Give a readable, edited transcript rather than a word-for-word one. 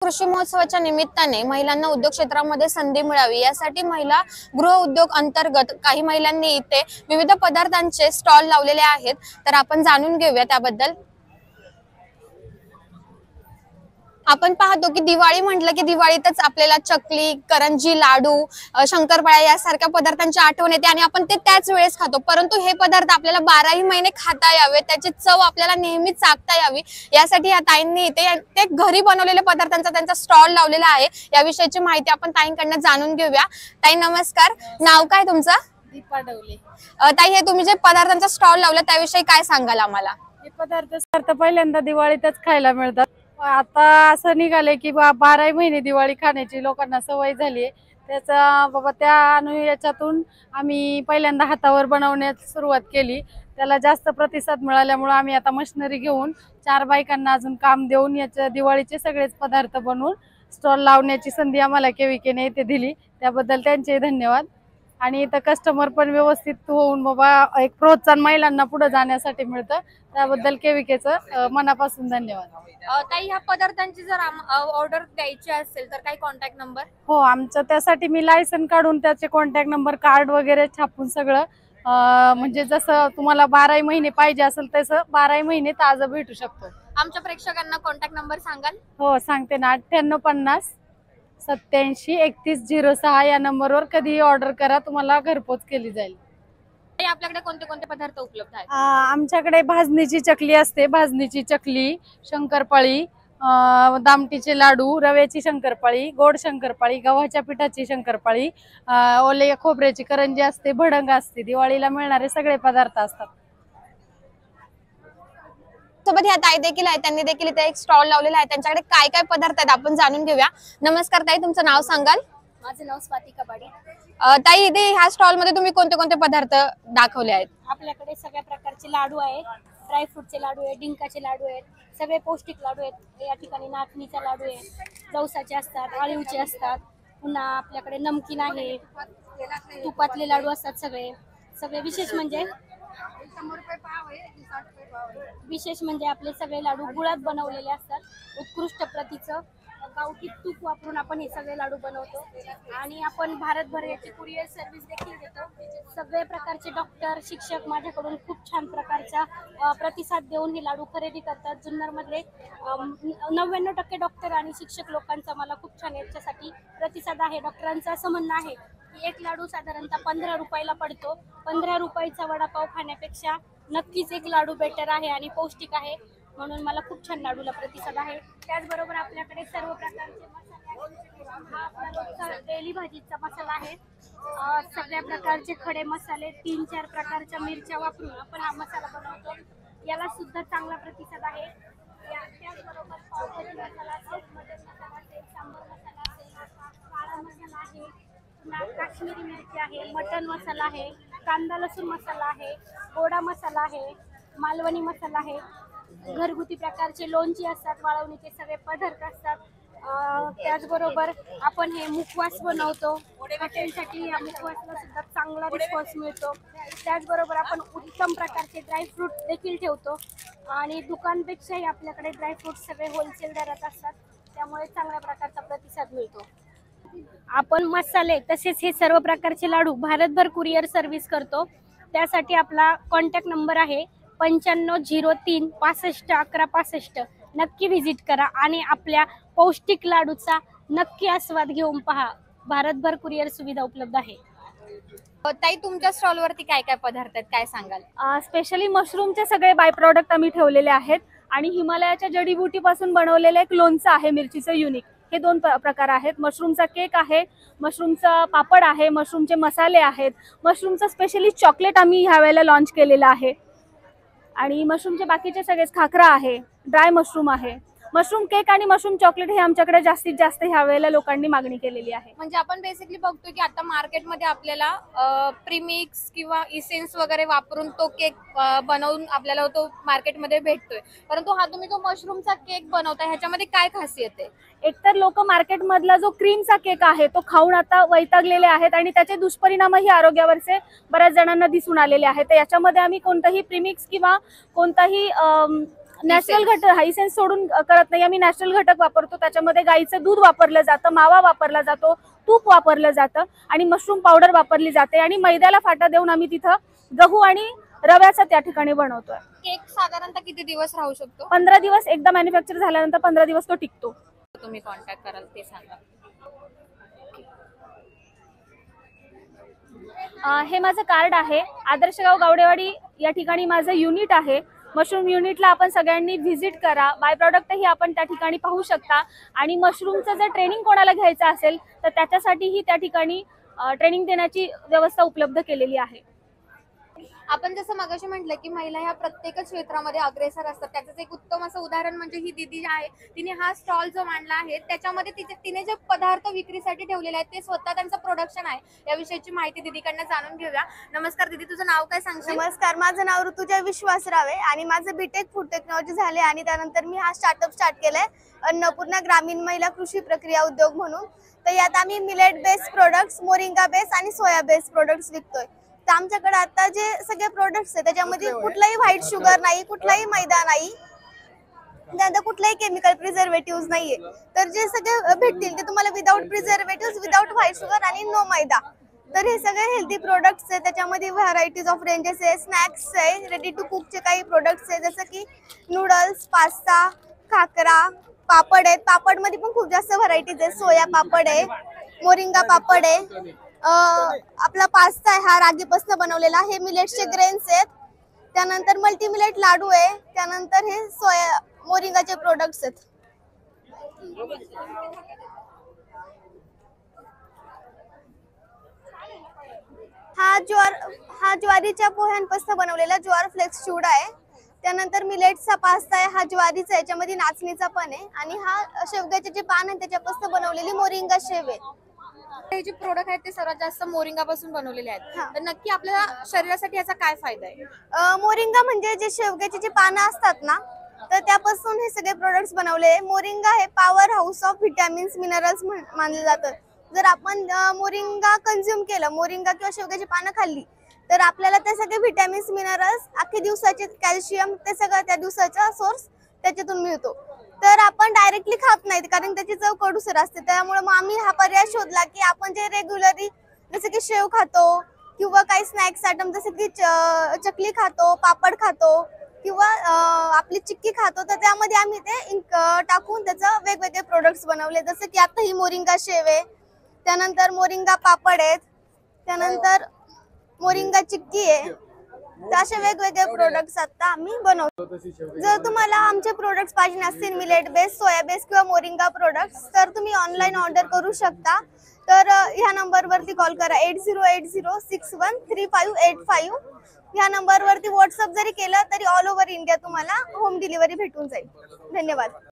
कृषी महोत्सवाच्या निमित्ताने महिलांना उद्योग क्षेत्रामध्ये संधी मिळावी यासाठी महिला गृह उद्योग अंतर्गत काही महिलांनी इथे विविध पदार्थांचे स्टॉल लावलेले आहेत। तर आपण जाणून घेऊया त्याबद्दल। आपण पाहतो की दिवाळी म्हटलं की दिवाळीतच आपल्याला चकली, करंजी, लाडू, शंकरपाळ्या यासारख्या पदार्थांची आठवण येते आणि आपण ते त्याच वेळेस खातो। परंतु हे पदार्थ आपल्याला 12ही महिने खाता यावे, त्याची चव आपल्याला नेहमी चाखता यावी यासाठी या ताईंनी इथे ते घरी बनवलेल्या पदार्थांचा त्यांचा स्टॉल लावलेला आहे। याविषयीची माहिती आपण ताईंकडून जाणून घेऊया। ताई नमस्कार, नाव काय तुमचं? दीपा डवले। ताई हे तुम्ही जे पदार्थांचा स्टॉल लावला त्याविषयी काय सांगाल आम्हाला? हे पदार्थ पहिल्यांदा दिवाळीतच खायला मिळतात। आता असं निघाले की 12 महिने दिवाळी खाण्याची लोकांना सवय झाली आहे। त्याचा बाबा त्या याच्यातून आम्ही पहिल्यांदा हातावर बनवण्यास सुरुवात केली। त्याला जास्त प्रतिसाद मिळाल्यामुळे आम्ही आता मशिनरी घेऊन 4 बायकांना अजून काम देऊन याच्या दिवाळीचे सगळेच पदार्थ बनवून स्टॉल लावण्याची संधी आम्हाला केविकेने इथे दिली, त्याबद्दल त्यांचे धन्यवाद। आणि इथं कस्टमर पण व्यवस्थित होऊन बाबा एक प्रोत्साहन महिलांना पुढे जाण्यासाठी मिळतं, त्याबद्दल केविकेचं मनापासून धन्यवाद। ताई ह्या पदार्थांची जर ऑर्डर द्यायची असेल तर काही कॉन्टॅक्ट नंबर? हो, आमचं त्यासाठी मी लायसन काढून त्याचे कॉन्टॅक्ट नंबर, कार्ड वगैरे छापून सगळं म्हणजे जसं तुम्हाला 12 महिने पाहिजे असेल तसं 12 महिने ताजं भेटू शकतो। आमच्या प्रेक्षकांना कॉन्टॅक्ट नंबर सांगाल? हो सांगते ना, 9850 87 31 06 या नंबरवर कधीही ऑर्डर करा, तुम्हाला घरपोच केली जाईल। आपल्याकडे कोणते कोणते पदार्थ उपलब्ध आहेत? आमच्याकडे भाजणीची चकली असते, भाजणीची चकली, शंकरपाळी, दामटीचे लाडू, रव्याची शंकरपाळी, गोड शंकरपाळी, गव्हाच्या पिठाची शंकरपाळी, ओले खोबऱ्याची करंजी असते, भडंग असते। दिवाळीला मिळणारे सगळे पदार्थ असतात। सोबत ह्या ताई देखील आहेत, त्यांनी देखील इथे एक स्टॉल लावलेला आहे। त्यांच्याकडे काय काय पदार्थ आहेत आपण जाणून घेऊया। नमस्कार ताई, तुमचं नाव सांगाल? माझं नाव स्वाती कबाडी। ताई इथे ह्या स्टॉल मध्ये तुम्ही कोणते कोणते पदार्थ दाखवले आहेत? आपल्याकडे सगळ्या प्रकारचे लाडू आहेत, ड्रायफ्रूटचे लाडू आहेत, डिंकाचे लाडू आहेत, सगळे पौष्टिक लाडू आहेत। या ठिकाणी नाचणीचा लाडू आहे, जवसाचे असतात, आळीवचे असतात, पुन्हा आपल्याकडे नमकीन आहे, तुपातले लाडू असतात। सगळे सगळे विशेष म्हणजे आपले सगळे लाडू गुळात बनवलेले असतात। उत्कृष्ट प्रतीचं गावठी तूप वापरून आपण हे सगळे लाडू बनवतो आणि आपण भारतभर याची कुरिअर सर्व्हिस देखील देतो। सगळे प्रकारचे डॉक्टर, शिक्षक माझ्याकडून खूप छान प्रकारचा प्रतिसाद देऊन हे लाडू खरेदी करतात। जुन्नरमधले 99% डॉक्टर आणि शिक्षक लोकांचा मला खूप छान याच्यासाठी प्रतिसाद आहे। डॉक्टरांचं असं म्हणणं आहे की एक लाडू साधारणतः 15 रुपयाला पडतो। 15 रुपयाचा वडापाव खाण्यापेक्षा नक्कीच एक लाडू बेटर आहे आणि पौष्टिक आहे, म्हणून मला खूप छान लाडूला प्रतिसाद आहे। त्याचबरोबर आपल्याकडे सर्व प्रकारचे मसाले, हा आपला डेली भाजीचा मसाला आहे। सगळ्या प्रकारचे खडे मसाले, 3-4 प्रकारच्या मिरच्या वापरून आपण हा मसाला बनवतो, याला सुद्धा चांगला प्रतिसाद आहे। त्याचबरोबर पावभाजी मसाला असेल, मटन मसाला असेल, सांबर मसाला असेल, काळा मसाला आहे, पुन्हा काश्मीरी मिरची आहे, मटन मसाला आहे, कांदा लसूण मसाला आहे, गोडा मसाला आहे, मालवणी मसाला आहे, घरगुती प्रकारचे लोणची असतात, वाळवणीचे सगळे पदार्थ असतात। त्याचबरोबर आपण हे मुखवास बनवतो, हॉटेलसाठी या मुखवासला सुद्धा चांगला रिस्पॉन्स मिळतो। त्याचबरोबर आपण उत्तम प्रकारचे ड्रायफ्रूट देखील ठेवतो आणि दुकानपेक्षाही आपल्याकडे ड्रायफ्रूट सगळे होलसेल दरात असतात, त्यामुळे चांगल्या प्रकारचा प्रतिसाद मिळतो। आपण मसाले तसेच हे सर्व प्रकारचे लाडू भारतभर कुरिअर सर्व्हिस करतो। त्यासाठी आपला कॉन्टॅक्ट नंबर आहे 9503 65 11 65। नक्की व्हिजिट करा आणि आपल्या पौष्टिक लाडूचा नक्की आस्वाद घेऊन पहा। भारतभर कुरिअर सुविधा उपलब्ध आहे। ताई तुमच्या स्टॉल वरती काय काय पदार्थ आहेत, काय सांगाल? स्पेशली मशरूमचे सगळे बाय प्रोडक्ट आम्ही ठेवलेले आहेत आणि हिमालयाच्या जडीबुटीपासून बनवलेलं एक लोणचं आहे मिरचीचं युनिक। हे 2 प्रकार आहेत। मशरूमचा केक आहे, मशरूमचा पापड आहे, मशरूमचे मसाले आहेत, मशरूमचं स्पेशली चॉकलेट आम्ही ह्या वेळेला लॉन्च केलेलं आहे आणि मशरूमचे बाकीचे सगळेच खाकरा आहे, ड्राय मशरूम आहे। मशरूम केक आणि मशरूम चॉकलेट हे आमच्याकडे जास्तीत जास्त ह्या वेळेला लोकांनी मागणी केलेली आहे। म्हणजे आपण बेसिकली बघतो की आता मार्केटमध्ये आपल्याला प्रीमिक्स किंवा इसेन्स वगैरे वापरून तो केक बनवून आपल्याला तो मार्केटमध्ये भेटतोय, परंतु हा तुम्ही जो मशरूमचा केक बनवता ह्याच्यामध्ये काय खासियत आहे? एकतर लोक मार्केटमधला जो क्रीमचा केक आहे तो खाऊन आता वैतागलेले आहेत आणि त्याचे दुष्परिणामही आरोग्यावरचे बऱ्याच जणांना दिसून आलेले आहेत। तर याच्यामध्ये आम्ही कोणताही प्रीमिक्स किंवा कोणताही नॅचरल घटक हायसेन्स सोडून करत नाही. आम्ही नॅचरल घटक वापरतो. त्याच्यामध्ये गाईचं दूध वापरलं जातं, मावा वापरला जातो, तूप वापरलं जातं आणि मशरूम पावडर वापरली जाते आणि मैद्याला फाटा देऊन आम्ही तिथं गहू आणि रव्याचा त्या ठिकाणी बनवतोय. केक साधारणतः किती दिवस राहू शकतो? 15 दिवस. एकदा मॅन्युफॅक्चर झाल्यानंतर 15 दिवस तो टिकतो. तुम्ही कॉन्टॅक्ट कराल ते सांगा. हे माझं कार्ड आहे. आदर्शगाव गावडेवाडी या ठिकाणी माझं युनिट आहे. मशरूम युनिटला आपण सगळ्यांनी व्हिजिट करा. बाय प्रॉडक्टही आपण त्या ठिकाणी पाहू शकता आणि मशरूमचं जर ट्रेनिंग कोणाला घ्यायचं असेल तर त्याच्यासाठीही त्या ठिकाणी ट्रेनिंग देण्याची व्यवस्था उपलब्ध केलेली आहे. आपण जसं मगाशी म्हटलं की महिला ह्या प्रत्येकच क्षेत्रामध्ये अग्रेसर असतात. त्याचं एक उत्तम असं उदाहरण म्हणजे ही दीदी जी आहे, तिने हा स्टॉल जो मांडला आहे त्याच्यामध्ये तिने जे पदार्थ विक्रीसाठी ठेवलेले आहेत ते स्वतः त्यांचं प्रोडक्शन आहे. याविषयीची माहिती दीदीकडनं जाणून घेऊया. नमस्कार दीदी, तुझं नाव काय सांगशील? नमस्कार, माझं नाव ऋतुजा विश्वासराव आहे आणि माझं बीटेक फूड टेक्नॉलॉजी झाले आणि त्यानंतर मी हा स्टार्टअप स्टार्ट केलाय अन्नपूर्णा ग्रामीण महिला कृषी प्रक्रिया उद्योग म्हणून. तर यात आम्ही millet based products, moringa based आणि सोया बेस्ड प्रोडक्ट्स विकतोय. तर आमच्याकडे आता जे सगळे प्रोडक्ट्स आहेत त्याच्यामध्ये कुठलाही व्हाईट शुगर नाही, कुठलाही मैदा नाही, त्यानंतर कुठलाही केमिकल प्रिझर्वेटिव्ह नाहीये. तर जे सगळे भेटतील ते तुम्हाला without preservative, without white sugar आणि नो मैदा. तर हे सगळे हेल्दी प्रोडक्ट्स आहेत. त्याच्यामध्ये व्हरायटीज ऑफ रेंजेस आहे, स्नॅक्स आहे, रेडी टू कुकचे काही प्रोडक्ट्स आहे जसं की नूडल्स, पास्ता, खाकरा, पापड आहेत. पापडमध्ये पण खूप जास्त व्हरायटीज आहेत. सोया पापड आहे, मोरिंगा पापड आहे, आपला पास्ता आहे हा रागीपासून बनवलेला, हे मिलेट्सचे ग्रेन्स आहेत. त्यानंतर मल्टी मिलेट लाडू आहे. त्यानंतर हे सोया मोरिंगाचे प्रोडक्ट्स आहेत. हा ज्वारीच्या पोह्यांपासून बनवलेला ज्वार फ्लेक्स चिवडा आहे. त्यानंतर मिलेट्सचा पास्ता आहे, हा ज्वारीचा, याच्यामध्ये नाचणीचा पण आहे. आणि हा शेवग्याचे जे पान आहे त्याच्यापासून बनवलेली मोरिंगा शेव आहे. हे जे प्रोडक्ट आहेत ते सर्वात जास्त मोरिंगापासून बनवलेले आहेत. तर नक्की आपल्या शरीरासाठी याचा काय फायदा आहे? मोरिंगा म्हणजे जे शेवग्याची जी पानं असतात ना, तर त्यापासून हे सगळे प्रोडक्ट्स बनवले. मोरिंगा हे power house of vitamins, minerals मानले जातात. जर आपण मोरिंगा कंझ्युम केलं, मोरिंगा किंवा शेवग्याची पानं खाल्ली तर आपल्याला ते सगळे व्हिटॅमिन्स, मिनरल्स, अख्खे दिवसाचे कॅल्शियम, ते सगळं त्या दिवसाचा सोर्स त्याच्यातून मिळतो. तर आपण डायरेक्टली खात नाहीत कारण त्याची चव कडूसर असते. त्यामुळे मग आम्ही हा पर्याय शोधला की आपण जे रेग्युलरली जसं की शेव खातो किंवा काही स्नॅक्स आयटम जसं की चकली खातो, पापड खातो किंवा आपली चिक्की खातो, तर त्यामध्ये आम्ही ते टाकून त्याचं वेगवेगळे प्रोडक्ट्स बनवले. जसं की आता ही मोरिंगा शेव आहे, त्यानंतर मोरिंगा पापड आहेत, त्यानंतर मोरिंगा चिक्की आहे. तर असे वेगवेगळे प्रोडक्ट्स आता आम्ही बनवतो. जर तुम्हाला आमचे प्रोडक्ट्स पाहिजे असतील मिलेट बेस्ड, सोया बेस्ड किंवा मोरिंगा प्रोडक्ट्स, तर तुम्ही ऑनलाईन ऑर्डर करू शकता. तर ह्या नंबरवरती कॉल करा 8080613585. ह्या नंबरवरती व्हॉट्सअप जरी केलं तरी ऑल ओव्हर इंडिया तुम्हाला होम डिलिव्हरी भेटून जाईल. धन्यवाद.